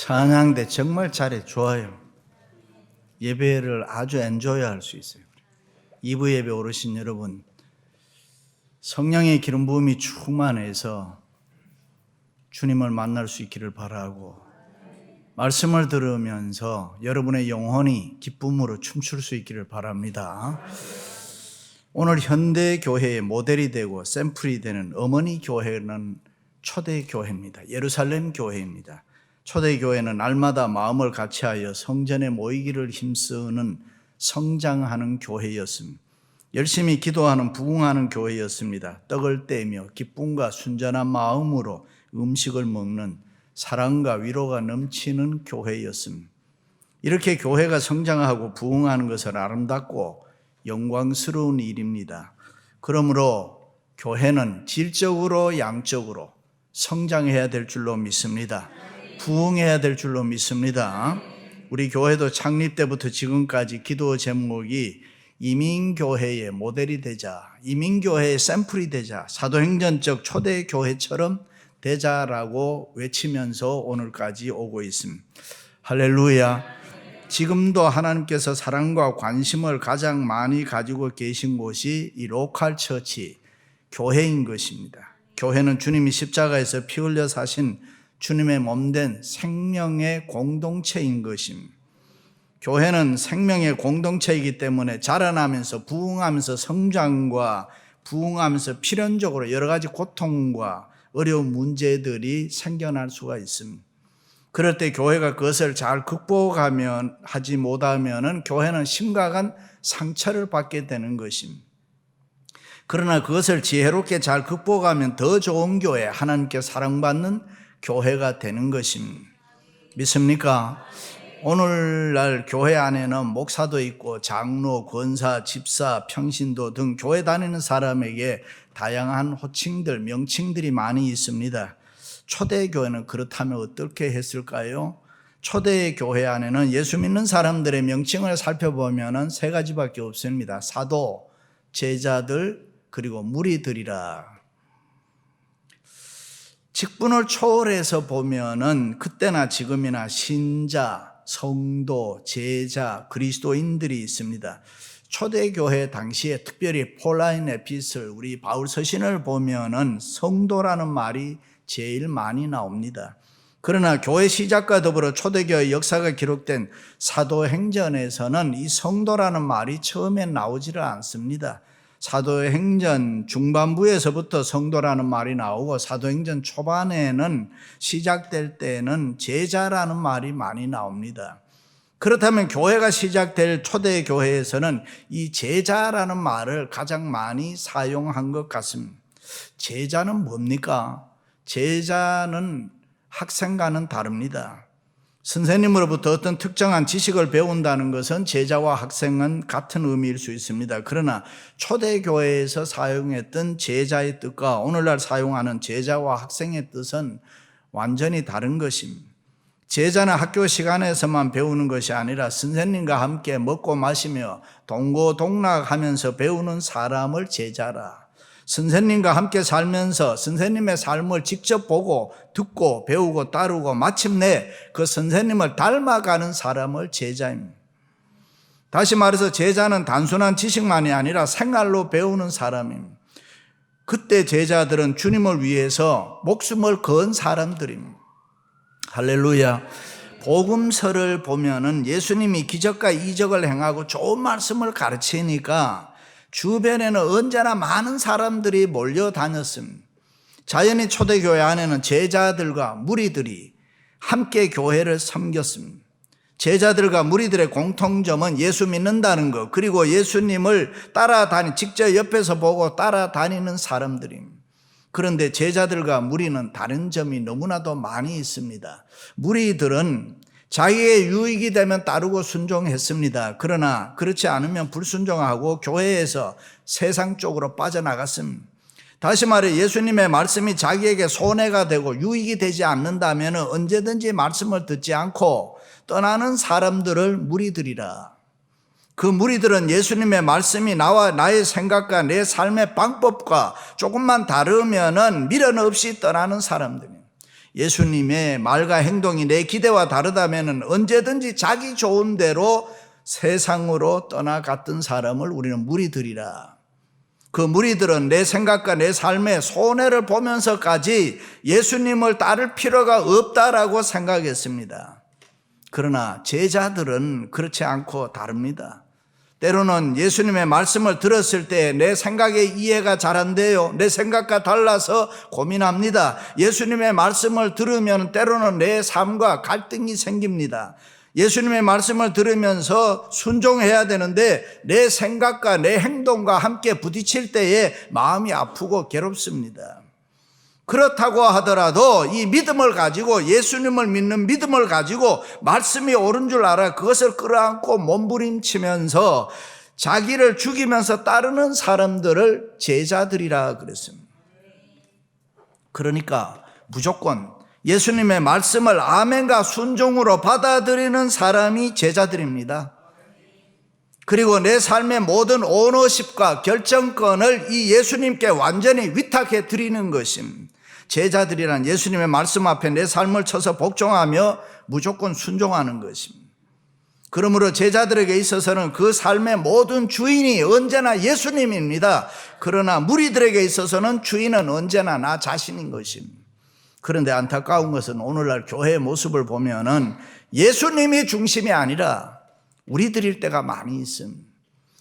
찬양대 정말 잘해. 좋아요. 예배를 아주 엔조이할 수 있어요. 2부 예배 오르신 여러분, 성령의 기름 부음이 충만해서 주님을 만날 수 있기를 바라고, 말씀을 들으면서 여러분의 영혼이 기쁨으로 춤출 수 있기를 바랍니다. 오늘 현대 교회의 모델이 되고 샘플이 되는 어머니 교회는 초대 교회입니다. 예루살렘 교회입니다. 초대 교회는 날마다 마음을 같이하여 성전에 모이기를 힘쓰는 성장하는 교회였습니다. 열심히 기도하는 부흥하는 교회였습니다. 떡을 떼며 기쁨과 순전한 마음으로 음식을 먹는 사랑과 위로가 넘치는 교회였습니다. 이렇게 교회가 성장하고 부흥하는 것은 아름답고 영광스러운 일입니다. 그러므로 교회는 질적으로 양적으로 성장해야 될 줄로 믿습니다. 부흥해야 될 줄로 믿습니다. 우리 교회도 창립 때부터 지금까지 기도 제목이 이민교회의 모델이 되자, 이민교회의 샘플이 되자, 사도행전적 초대교회처럼 되자라고 외치면서 오늘까지 오고 있습니다. 할렐루야. 지금도 하나님께서 사랑과 관심을 가장 많이 가지고 계신 곳이 이 로컬 처치, 교회인 것입니다. 교회는 주님이 십자가에서 피 흘려 사신 주님의 몸된 생명의 공동체인 것입니다. 교회는 생명의 공동체이기 때문에 자라나면서 부흥하면서 성장과 부흥하면서 필연적으로 여러 가지 고통과 어려운 문제들이 생겨날 수가 있습니다. 그럴 때 교회가 그것을 잘 극복하면 하지 못하면 교회는 심각한 상처를 받게 되는 것입니다. 그러나 그것을 지혜롭게 잘 극복하면 더 좋은 교회, 하나님께 사랑받는 교회가 되는 것입니다. 믿습니까? 오늘날 교회 안에는 목사도 있고 장로, 권사, 집사, 평신도 등 교회 다니는 사람에게 다양한 호칭들, 명칭들이 많이 있습니다. 초대교회는 그렇다면 어떻게 했을까요? 초대교회 안에는 예수 믿는 사람들의 명칭을 살펴보면 세 가지밖에 없습니다. 사도, 제자들, 그리고 무리들이라. 직분을 초월해서 보면은 그때나 지금이나 신자, 성도, 제자, 그리스도인들이 있습니다. 초대교회 당시에 특별히 폴라인 에피슬, 우리 바울 서신을 보면은 성도라는 말이 제일 많이 나옵니다. 그러나 교회 시작과 더불어 초대교회 역사가 기록된 사도행전에서는 이 성도라는 말이 처음엔 나오지를 않습니다. 사도행전 중반부에서부터 성도라는 말이 나오고 사도행전 초반에는 시작될 때는 제자라는 말이 많이 나옵니다. 그렇다면 교회가 시작될 초대교회에서는 이 제자라는 말을 가장 많이 사용한 것 같습니다. 제자는 뭡니까? 제자는 학생과는 다릅니다. 선생님으로부터 어떤 특정한 지식을 배운다는 것은 제자와 학생은 같은 의미일 수 있습니다. 그러나 초대교회에서 사용했던 제자의 뜻과 오늘날 사용하는 제자와 학생의 뜻은 완전히 다른 것입니다. 제자는 학교 시간에서만 배우는 것이 아니라 선생님과 함께 먹고 마시며 동고동락하면서 배우는 사람을 제자라. 선생님과 함께 살면서 선생님의 삶을 직접 보고 듣고 배우고 따르고 마침내 그 선생님을 닮아가는 사람을 제자입니다. 다시 말해서 제자는 단순한 지식만이 아니라 생활로 배우는 사람입니다. 그때 제자들은 주님을 위해서 목숨을 건 사람들입니다. 할렐루야. 복음서를 보면은 예수님이 기적과 이적을 행하고 좋은 말씀을 가르치니까 주변에는 언제나 많은 사람들이 몰려다녔습니다. 자연히 초대교회 안에는 제자들과 무리들이 함께 교회를 섬겼습니다. 제자들과 무리들의 공통점은 예수 믿는다는 것, 그리고 예수님을 직접 옆에서 보고 따라다니는 사람들입니다. 그런데 제자들과 무리는 다른 점이 너무나도 많이 있습니다. 무리들은 자기의 유익이 되면 따르고 순종했습니다. 그러나 그렇지 않으면 불순종하고 교회에서 세상 쪽으로 빠져나갔습니다. 다시 말해 예수님의 말씀이 자기에게 손해가 되고 유익이 되지 않는다면 언제든지 말씀을 듣지 않고 떠나는 사람들을 무리들이라. 그 무리들은 예수님의 말씀이 나와 나의 생각과 내 삶의 방법과 조금만 다르면은 미련 없이 떠나는 사람들입니다. 예수님의 말과 행동이 내 기대와 다르다면 언제든지 자기 좋은 대로 세상으로 떠나갔던 사람을 우리는 무리들이라. 그 무리들은 내 생각과 내 삶의 손해를 보면서까지 예수님을 따를 필요가 없다라고 생각했습니다. 그러나 제자들은 그렇지 않고 다릅니다. 때로는 예수님의 말씀을 들었을 때 내 생각에 이해가 잘 안 돼요. 내 생각과 달라서 고민합니다. 예수님의 말씀을 들으면 때로는 내 삶과 갈등이 생깁니다. 예수님의 말씀을 들으면서 순종해야 되는데 내 생각과 내 행동과 함께 부딪힐 때에 마음이 아프고 괴롭습니다. 그렇다고 하더라도 이 믿음을 가지고, 예수님을 믿는 믿음을 가지고 말씀이 옳은 줄 알아 그것을 끌어안고 몸부림치면서 자기를 죽이면서 따르는 사람들을 제자들이라 그랬습니다. 그러니까 무조건 예수님의 말씀을 아멘과 순종으로 받아들이는 사람이 제자들입니다. 그리고 내 삶의 모든 오너십과 결정권을 이 예수님께 완전히 위탁해 드리는 것입니다. 제자들이란 예수님의 말씀 앞에 내 삶을 쳐서 복종하며 무조건 순종하는 것입니다. 그러므로 제자들에게 있어서는 그 삶의 모든 주인이 언제나 예수님입니다. 그러나 무리들에게 있어서는 주인은 언제나 나 자신인 것입니다. 그런데 안타까운 것은 오늘날 교회의 모습을 보면은 예수님이 중심이 아니라 우리들일 때가 많이 있습니다.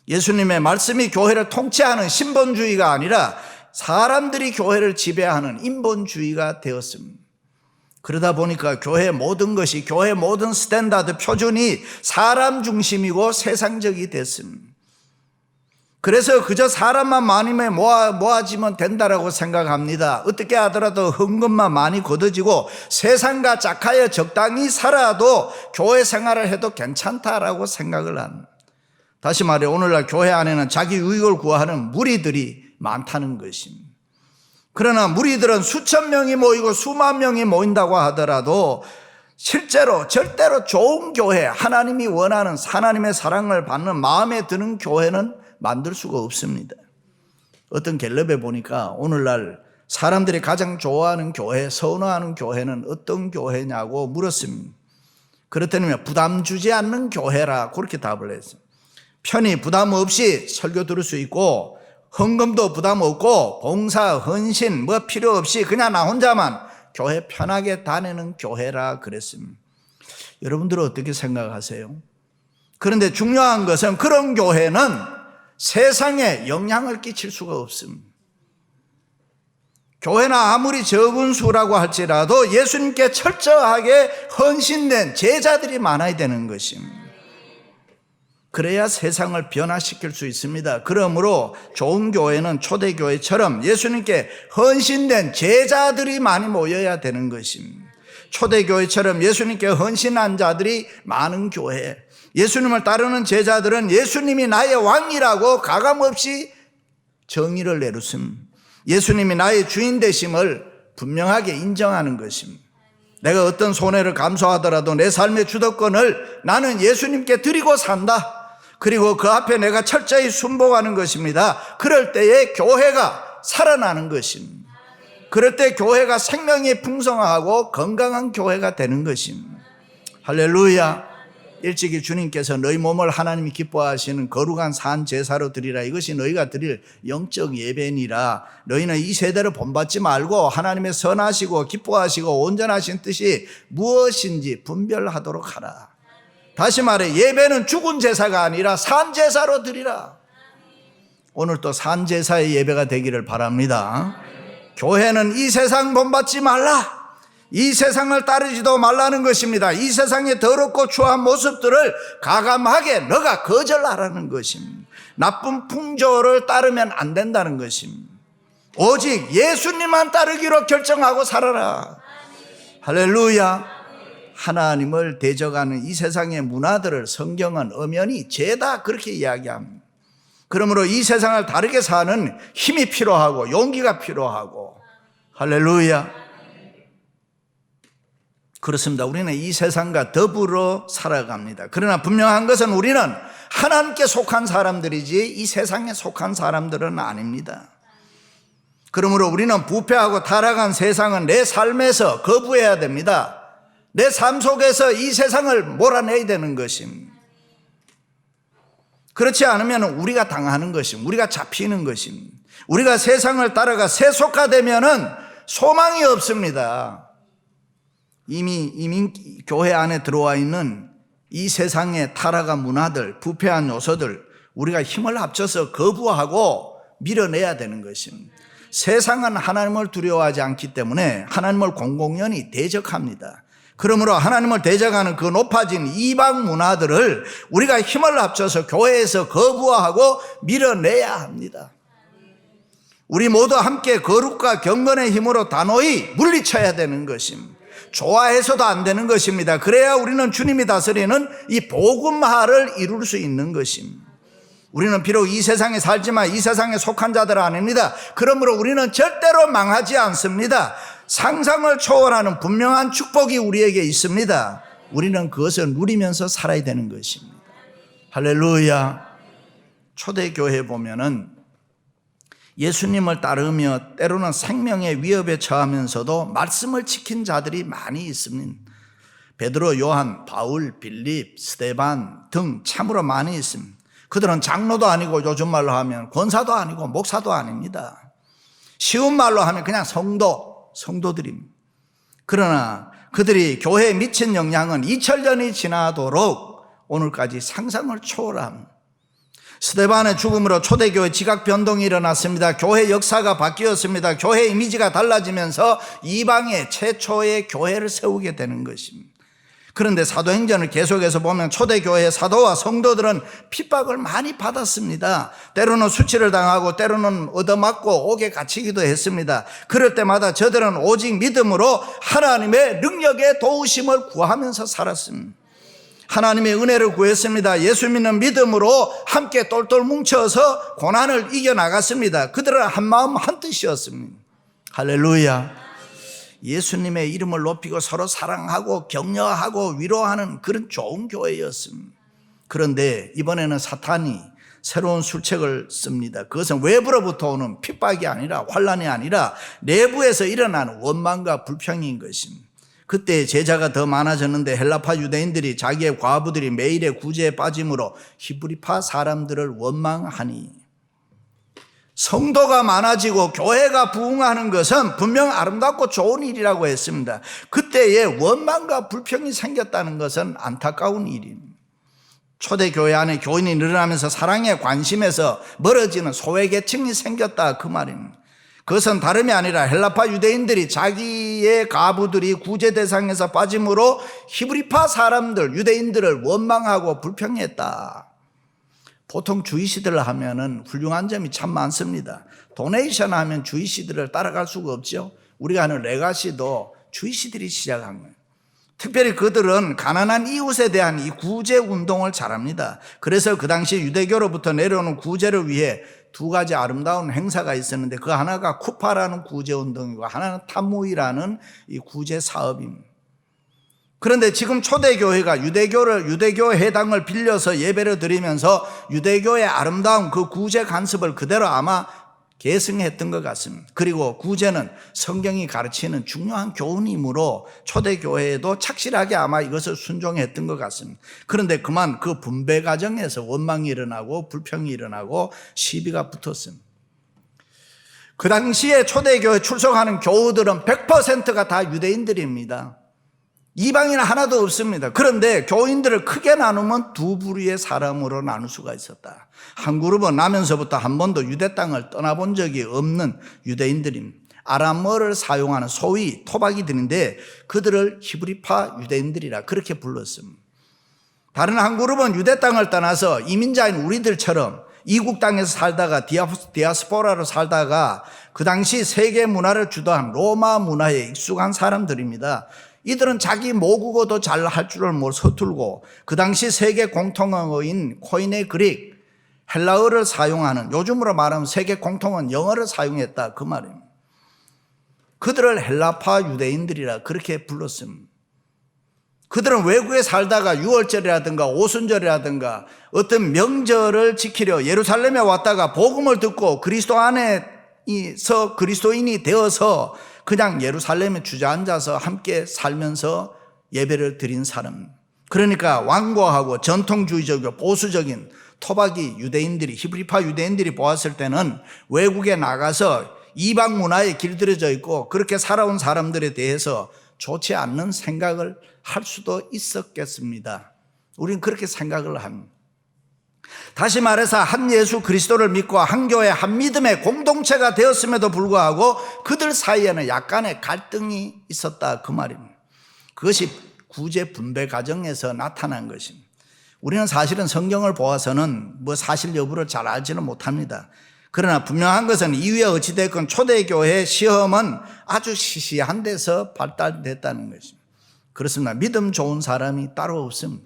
예수님의 말씀이 교회를 통치하는 신본주의가 아니라 사람들이 교회를 지배하는 인본주의가 되었습니다. 그러다 보니까 교회의 모든 것이, 교회의 모든 스탠다드 표준이 사람 중심이고 세상적이 됐습니다. 그래서 그저 사람만 많으면 모아지면 된다라고 생각합니다. 어떻게 하더라도 헌금만 많이 걷어지고 세상과 짝하여 적당히 살아도 교회 생활을 해도 괜찮다라고 생각을 합니다. 다시 말해 오늘날 교회 안에는 자기 유익을 구하는 무리들이 많다는 것입니다. 그러나 무리들은 수천 명이 모이고 수만 명이 모인다고 하더라도 실제로 절대로 좋은 교회, 하나님이 원하는, 하나님의 사랑을 받는 마음에 드는 교회는 만들 수가 없습니다. 어떤 갤럽에 보니까 오늘날 사람들이 가장 좋아하는 교회, 선호하는 교회는 어떤 교회냐고 물었습니다. 그렇다면 부담 주지 않는 교회라 그렇게 답을 했어요. 편히 부담 없이 설교 들을 수 있고 헌금도 부담 없고 봉사, 헌신 뭐 필요 없이 그냥 나 혼자만 교회 편하게 다니는 교회라 그랬습니다. 여러분들은 어떻게 생각하세요? 그런데 중요한 것은 그런 교회는 세상에 영향을 끼칠 수가 없습니다. 교회나 아무리 적은 수라고 할지라도 예수님께 철저하게 헌신된 제자들이 많아야 되는 것입니다. 그래야 세상을 변화시킬 수 있습니다. 그러므로 좋은 교회는 초대교회처럼 예수님께 헌신된 제자들이 많이 모여야 되는 것입니다. 초대교회처럼 예수님께 헌신한 자들이 많은 교회, 예수님을 따르는 제자들은 예수님이 나의 왕이라고 가감없이 정의를 내놓습니다. 예수님이 나의 주인 되심을 분명하게 인정하는 것입니다. 내가 어떤 손해를 감수하더라도 내 삶의 주도권을 나는 예수님께 드리고 산다. 그리고 그 앞에 내가 철저히 순복하는 것입니다. 그럴 때에 교회가 살아나는 것입니다. 그럴 때 교회가 생명이 풍성하고 건강한 교회가 되는 것입니다. 할렐루야. 일찍이 주님께서 너희 몸을 하나님이 기뻐하시는 거룩한 산 제사로 드리라. 이것이 너희가 드릴 영적 예배니라. 너희는 이 세대를 본받지 말고 하나님의 선하시고 기뻐하시고 온전하신 뜻이 무엇인지 분별하도록 하라. 다시 말해 예배는 죽은 제사가 아니라 산 제사로 드리라. 오늘 또 산 제사의 예배가 되기를 바랍니다. 교회는 이 세상 본받지 말라. 이 세상을 따르지도 말라는 것입니다. 이 세상의 더럽고 추한 모습들을 가감하게 너가 거절하라는 것입니다. 나쁜 풍조를 따르면 안 된다는 것입니다. 오직 예수님만 따르기로 결정하고 살아라. 할렐루야. 하나님을 대적하는 이 세상의 문화들을 성경은 엄연히 죄다 그렇게 이야기합니다. 그러므로 이 세상을 다르게 사는 힘이 필요하고 용기가 필요하고, 할렐루야. 그렇습니다. 우리는 이 세상과 더불어 살아갑니다. 그러나 분명한 것은 우리는 하나님께 속한 사람들이지 이 세상에 속한 사람들은 아닙니다. 그러므로 우리는 부패하고 타락한 세상은 내 삶에서 거부해야 됩니다. 내 삶 속에서 이 세상을 몰아내야 되는 것입니다. 그렇지 않으면 우리가 당하는 것입니다. 우리가 잡히는 것입니다. 우리가 세상을 따라가 세속화되면은 소망이 없습니다. 이미 교회 안에 들어와 있는 이 세상의 타락한 문화들, 부패한 요소들, 우리가 힘을 합쳐서 거부하고 밀어내야 되는 것입니다. 세상은 하나님을 두려워하지 않기 때문에 하나님을 공공연히 대적합니다. 그러므로 하나님을 대적하는 그 높아진 이방 문화들을 우리가 힘을 합쳐서 교회에서 거부하고 밀어내야 합니다. 우리 모두 함께 거룩과 경건의 힘으로 단호히 물리쳐야 되는 것입니다. 좋아해서도 안 되는 것입니다. 그래야 우리는 주님이 다스리는 이 복음화를 이룰 수 있는 것입니다. 우리는 비록 이 세상에 살지만 이 세상에 속한 자들 아닙니다. 그러므로 우리는 절대로 망하지 않습니다. 상상을 초월하는 분명한 축복이 우리에게 있습니다. 우리는 그것을 누리면서 살아야 되는 것입니다. 할렐루야. 초대교회에 보면은 예수님을 따르며 때로는 생명의 위협에 처하면서도 말씀을 지킨 자들이 많이 있습니다. 베드로, 요한, 바울, 빌립, 스데반 등 참으로 많이 있습니다. 그들은 장로도 아니고 요즘 말로 하면 권사도 아니고 목사도 아닙니다. 쉬운 말로 하면 그냥 성도들입니다. 그러나 그들이 교회에 미친 영향은 2000년이 지나도록 오늘까지 상상을 초월합니다. 스데반의 죽음으로 초대교회 지각 변동이 일어났습니다. 교회 역사가 바뀌었습니다. 교회 이미지가 달라지면서 이방의 최초의 교회를 세우게 되는 것입니다. 그런데 사도행전을 계속해서 보면 초대교회의 사도와 성도들은 핍박을 많이 받았습니다. 때로는 수치를 당하고 때로는 얻어맞고 옥에 갇히기도 했습니다. 그럴 때마다 저들은 오직 믿음으로 하나님의 능력의 도우심을 구하면서 살았습니다. 하나님의 은혜를 구했습니다. 예수 믿는 믿음으로 함께 똘똘 뭉쳐서 고난을 이겨나갔습니다. 그들은 한마음 한뜻이었습니다. 할렐루야. 예수님의 이름을 높이고 서로 사랑하고 격려하고 위로하는 그런 좋은 교회였습니다. 그런데 이번에는 사탄이 새로운 술책을 씁니다. 그것은 외부로부터 오는 핍박이 아니라 환난이 아니라 내부에서 일어나는 원망과 불평인 것입니다. 그때 제자가 더 많아졌는데 헬라파 유대인들이 자기의 과부들이 매일의 구제에 빠짐으로 히브리파 사람들을 원망하니, 성도가 많아지고 교회가 부흥하는 것은 분명 아름답고 좋은 일이라고 했습니다. 그때에 원망과 불평이 생겼다는 것은 안타까운 일입니다. 초대교회 안에 교인이 늘어나면서 사랑에 관심에서 멀어지는 소외계층이 생겼다, 그 말입니다. 그것은 다름이 아니라 헬라파 유대인들이 자기의 가부들이 구제 대상에서 빠짐으로 히브리파 사람들, 유대인들을 원망하고 불평했다. 보통 주이시들을 하면은 훌륭한 점이 참 많습니다. 도네이션 하면 주이시들을 따라갈 수가 없죠. 우리가 하는 레가시도 주이시들이 시작한 거예요. 특별히 그들은 가난한 이웃에 대한 이 구제 운동을 잘합니다. 그래서 그 당시 유대교로부터 내려오는 구제를 위해 두 가지 아름다운 행사가 있었는데 그 하나가 쿠파라는 구제 운동이고 하나는 탐무이라는 이 구제 사업입니다. 그런데 지금 초대교회가 유대교 회당을 빌려서 예배를 드리면서 유대교의 아름다운 그 구제 간섭을 그대로 아마 계승했던 것 같습니다. 그리고 구제는 성경이 가르치는 중요한 교훈이므로 초대교회에도 착실하게 아마 이것을 순종했던 것 같습니다. 그런데 그만 그 분배 과정에서 원망이 일어나고 불평이 일어나고 시비가 붙었습니다. 그 당시에 초대교회 출석하는 교우들은 100%가 다 유대인들입니다. 이방인 하나도 없습니다. 그런데 교인들을 크게 나누면 두 부류의 사람으로 나눌 수가 있었다. 한 그룹은 나면서부터 한 번도 유대 땅을 떠나본 적이 없는 유대인들입니다. 아람어를 사용하는 소위 토박이들인데 그들을 히브리파 유대인들이라 그렇게 불렀습니다. 다른 한 그룹은 유대 땅을 떠나서 이민자인 우리들처럼 이국 땅에서 살다가 디아스포라로 살다가 그 당시 세계 문화를 주도한 로마 문화에 익숙한 사람들입니다. 이들은 자기 모국어도 잘 할 줄을 서툴고 그 당시 세계 공통어인 코인의 그릭, 헬라어를 사용하는, 요즘으로 말하면 세계 공통어인 영어를 사용했다, 그 말입니다. 그들을 헬라파 유대인들이라 그렇게 불렀습니다. 그들은 외국에 살다가 유월절이라든가 오순절이라든가 어떤 명절을 지키려 예루살렘에 왔다가 복음을 듣고 그리스도 안에 그리스도인이 되어서 그냥 예루살렘에 주저앉아서 함께 살면서 예배를 드린 사람. 그러니까 완고하고 전통주의적이고 보수적인 토박이 유대인들이, 히브리파 유대인들이 보았을 때는 외국에 나가서 이방 문화에 길들여져 있고 그렇게 살아온 사람들에 대해서 좋지 않는 생각을 할 수도 있었겠습니다. 우리는 그렇게 생각을 합니다. 다시 말해서 한 예수 그리스도를 믿고 한 교회 한 믿음의 공동체가 되었음에도 불구하고 그들 사이에는 약간의 갈등이 있었다, 그 말입니다. 그것이 구제 분배 과정에서 나타난 것입니다. 우리는 사실은 성경을 보아서는 사실 여부를 잘 알지는 못합니다. 그러나 분명한 것은 이후에 어찌됐건 초대교회의 시험은 아주 시시한 데서 발달됐다는 것입니다. 그렇습니다. 믿음 좋은 사람이 따로 없습니다.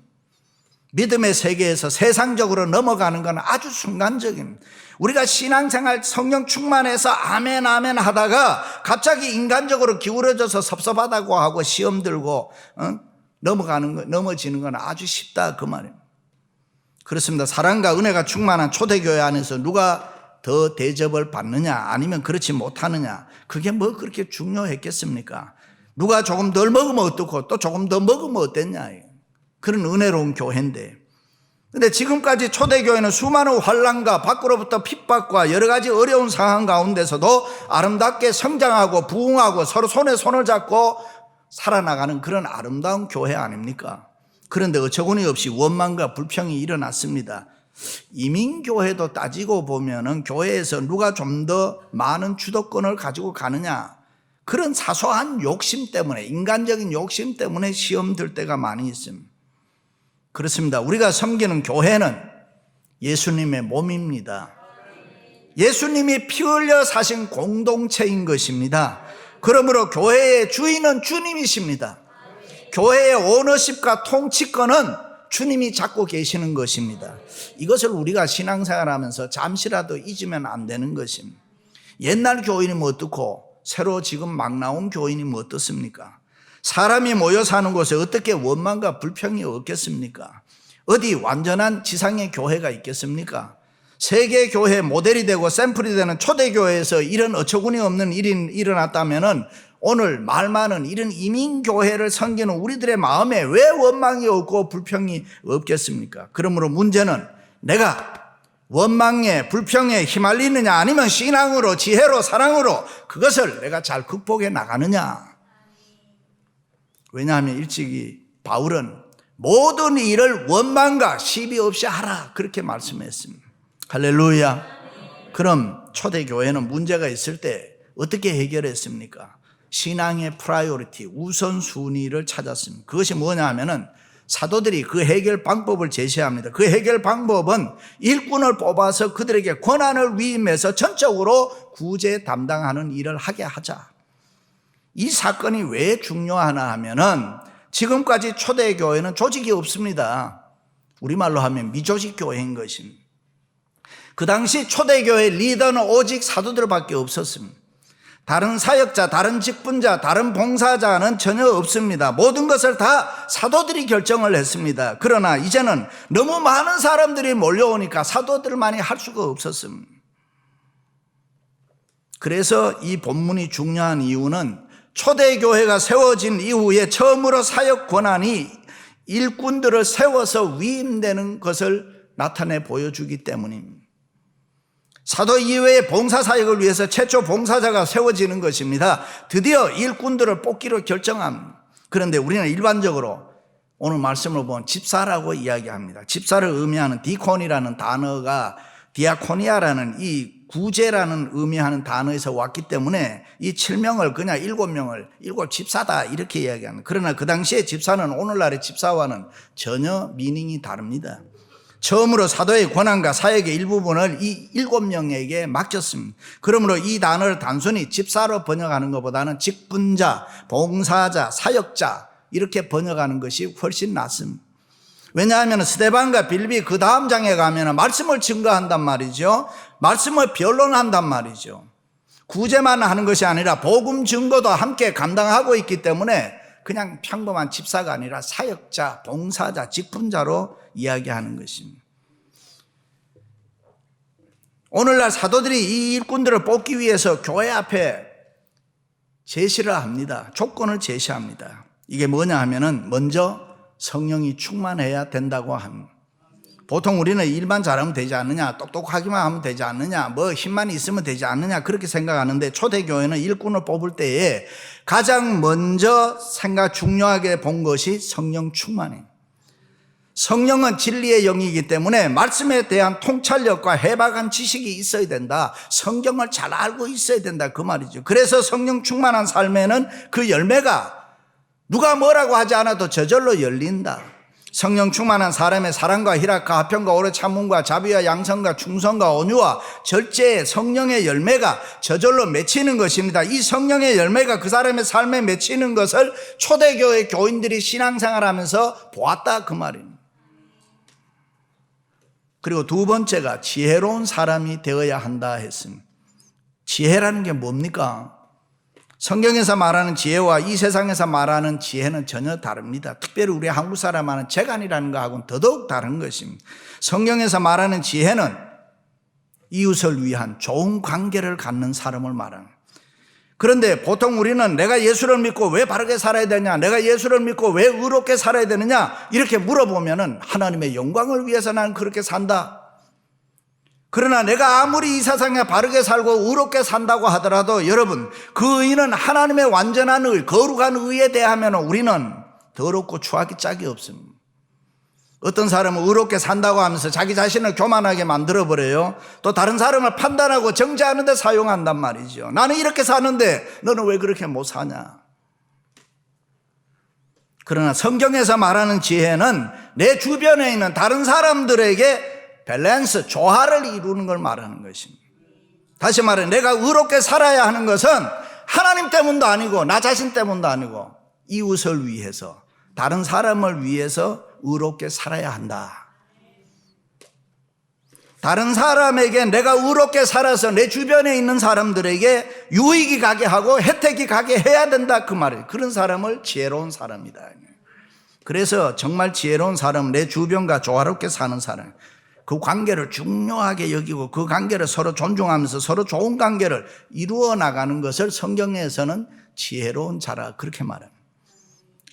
믿음의 세계에서 세상적으로 넘어가는 건 아주 순간적입니다. 우리가 신앙생활 성령 충만해서 아멘 아멘 하다가 갑자기 인간적으로 기울어져서 섭섭하다고 하고 시험 들고 넘어지는 건 아주 쉽다, 그 말입니다. 그렇습니다. 사랑과 은혜가 충만한 초대교회 안에서 누가 더 대접을 받느냐 아니면 그렇지 못하느냐, 그게 뭐 그렇게 중요했겠습니까? 누가 조금 덜 먹으면 어떻고 또 조금 더 먹으면 어땠냐, 그런 은혜로운 교회인데. 근데 지금까지 초대교회는 수많은 환난과 밖으로부터 핍박과 여러 가지 어려운 상황 가운데서도 아름답게 성장하고 부흥하고 서로 손에 손을 잡고 살아나가는 그런 아름다운 교회 아닙니까? 그런데 어처구니 없이 원망과 불평이 일어났습니다. 이민교회도 따지고 보면은 교회에서 누가 좀 더 많은 주도권을 가지고 가느냐, 그런 사소한 욕심 때문에, 인간적인 욕심 때문에 시험 들 때가 많이 있습니다. 그렇습니다. 우리가 섬기는 교회는 예수님의 몸입니다. 예수님이 피 흘려 사신 공동체인 것입니다. 그러므로 교회의 주인은 주님이십니다. 교회의 오너십과 통치권은 주님이 잡고 계시는 것입니다. 이것을 우리가 신앙생활하면서 잠시라도 잊으면 안 되는 것입니다. 옛날 교인이면 어떻고 새로 지금 막 나온 교인이면 어떻습니까? 사람이 모여 사는 곳에 어떻게 원망과 불평이 없겠습니까? 어디 완전한 지상의 교회가 있겠습니까? 세계 교회 모델이 되고 샘플이 되는 초대교회에서 이런 어처구니 없는 일이 일어났다면 오늘 말 많은 이런 이민교회를 섬기는 우리들의 마음에 왜 원망이 없고 불평이 없겠습니까? 그러므로 문제는 내가 원망에 불평에 휘말리느냐 아니면 신앙으로 지혜로 사랑으로 그것을 내가 잘 극복해 나가느냐. 왜냐하면 일찍이 바울은 모든 일을 원망과 시비 없이 하라, 그렇게 말씀했습니다. 할렐루야. 그럼 초대교회는 문제가 있을 때 어떻게 해결했습니까? 신앙의 프라이오리티, 우선순위를 찾았습니다. 그것이 뭐냐 하면은 사도들이 그 해결 방법을 제시합니다. 그 해결 방법은 일꾼을 뽑아서 그들에게 권한을 위임해서 전적으로 구제 담당하는 일을 하게 하자. 이 사건이 왜 중요하나 하면은 지금까지 초대교회는 조직이 없습니다. 우리말로 하면 미조직 교회인 것입니다. 그 당시 초대교회 리더는 오직 사도들밖에 없었습니다. 다른 사역자, 다른 직분자, 다른 봉사자는 전혀 없습니다. 모든 것을 다 사도들이 결정을 했습니다. 그러나 이제는 너무 많은 사람들이 몰려오니까 사도들만이 할 수가 없었습니다. 그래서 이 본문이 중요한 이유는 초대교회가 세워진 이후에 처음으로 사역 권한이 일꾼들을 세워서 위임되는 것을 나타내 보여주기 때문입니다. 사도 이외의 봉사사역을 위해서 최초 봉사자가 세워지는 것입니다. 드디어 일꾼들을 뽑기로 결정합니다. 그런데 우리는 일반적으로 오늘 말씀을 보면 집사라고 이야기합니다. 집사를 의미하는 디콘이라는 단어가 디아코니아라는 이 구제라는 의미하는 단어에서 왔기 때문에 이 7명을 그냥 7명을 7 집사다 이렇게 이야기합니다. 그러나 그 당시에 집사는 오늘날의 집사와는 전혀 미닝이 다릅니다. 처음으로 사도의 권한과 사역의 일부분을 이 7명에게 맡겼습니다. 그러므로 이 단어를 단순히 집사로 번역하는 것보다는 직분자, 봉사자, 사역자 이렇게 번역하는 것이 훨씬 낫습니다. 왜냐하면 스데반과 빌립이 그 다음 장에 가면 말씀을 증거한단 말이죠. 말씀을 변론한단 말이죠. 구제만 하는 것이 아니라 복음 증거도 함께 감당하고 있기 때문에 그냥 평범한 집사가 아니라 사역자, 봉사자, 직분자로 이야기하는 것입니다. 오늘날 사도들이 이 일꾼들을 뽑기 위해서 교회 앞에 제시를 합니다. 조건을 제시합니다. 이게 뭐냐 하면은 먼저 성령이 충만해야 된다고 합니다. 보통 우리는 일만 잘하면 되지 않느냐, 똑똑하기만 하면 되지 않느냐, 뭐 힘만 있으면 되지 않느냐 그렇게 생각하는데 초대교회는 일꾼을 뽑을 때에 가장 먼저 중요하게 본 것이 성령 충만이에요. 성령은 진리의 영이기 때문에 말씀에 대한 통찰력과 해박한 지식이 있어야 된다. 성경을 잘 알고 있어야 된다 그 말이죠. 그래서 성령 충만한 삶에는 그 열매가 누가 뭐라고 하지 않아도 저절로 열린다. 성령 충만한 사람의 사랑과 희락과 화평과 오래 참음과 자비와 양성과 충성과 온유와 절제의 성령의 열매가 저절로 맺히는 것입니다. 이 성령의 열매가 그 사람의 삶에 맺히는 것을 초대교회 교인들이 신앙생활하면서 보았다 그 말입니다. 그리고 두 번째가 지혜로운 사람이 되어야 한다 했습니다. 지혜라는 게 뭡니까? 성경에서 말하는 지혜와 이 세상에서 말하는 지혜는 전혀 다릅니다. 특별히 우리 한국 사람 하는 재간이라는 거하고는 더더욱 다른 것입니다. 성경에서 말하는 지혜는 이웃을 위한 좋은 관계를 갖는 사람을 말합니다. 그런데 보통 우리는 내가 예수를 믿고 왜 바르게 살아야 되냐, 내가 예수를 믿고 왜 의롭게 살아야 되느냐 이렇게 물어보면은 하나님의 영광을 위해서 나는 그렇게 산다. 그러나 내가 아무리 이 세상에 바르게 살고 의롭게 산다고 하더라도 여러분 그 의는 하나님의 완전한 의, 거룩한 의에 대하면 우리는 더럽고 추하기 짝이 없습니다. 어떤 사람은 의롭게 산다고 하면서 자기 자신을 교만하게 만들어버려요. 또 다른 사람을 판단하고 정죄하는 데 사용한단 말이죠. 나는 이렇게 사는데 너는 왜 그렇게 못 사냐. 그러나 성경에서 말하는 지혜는 내 주변에 있는 다른 사람들에게 밸런스, 조화를 이루는 걸 말하는 것입니다. 다시 말해 내가 의롭게 살아야 하는 것은 하나님 때문도 아니고 나 자신 때문도 아니고 이웃을 위해서 다른 사람을 위해서 의롭게 살아야 한다. 다른 사람에게 내가 의롭게 살아서 내 주변에 있는 사람들에게 유익이 가게 하고 혜택이 가게 해야 된다 그 말이에요. 그런 사람을 지혜로운 사람이다. 그래서 정말 지혜로운 사람은 내 주변과 조화롭게 사는 사람, 그 관계를 중요하게 여기고 그 관계를 서로 존중하면서 서로 좋은 관계를 이루어 나가는 것을 성경에서는 지혜로운 자라 그렇게 말합니다.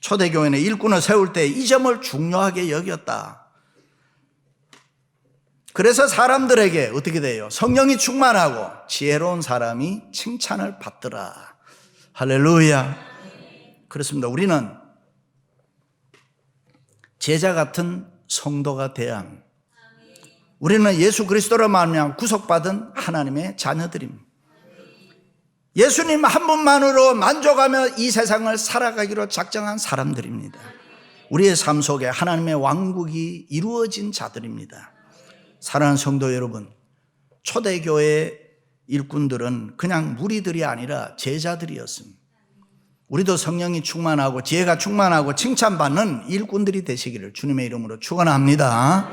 초대교회는 일꾼을 세울 때 이 점을 중요하게 여겼다. 그래서 사람들에게 어떻게 돼요? 성령이 충만하고 지혜로운 사람이 칭찬을 받더라. 할렐루야. 그렇습니다. 우리는 제자 같은 성도가 돼야 합니다. 우리는 예수 그리스도로 말미암아 구속받은 하나님의 자녀들입니다. 예수님 한 분만으로 만족하며 이 세상을 살아가기로 작정한 사람들입니다. 우리의 삶 속에 하나님의 왕국이 이루어진 자들입니다. 사랑하는 성도 여러분, 초대교회 일꾼들은 그냥 무리들이 아니라 제자들이었습니다. 우리도 성령이 충만하고 지혜가 충만하고 칭찬받는 일꾼들이 되시기를 주님의 이름으로 축원합니다.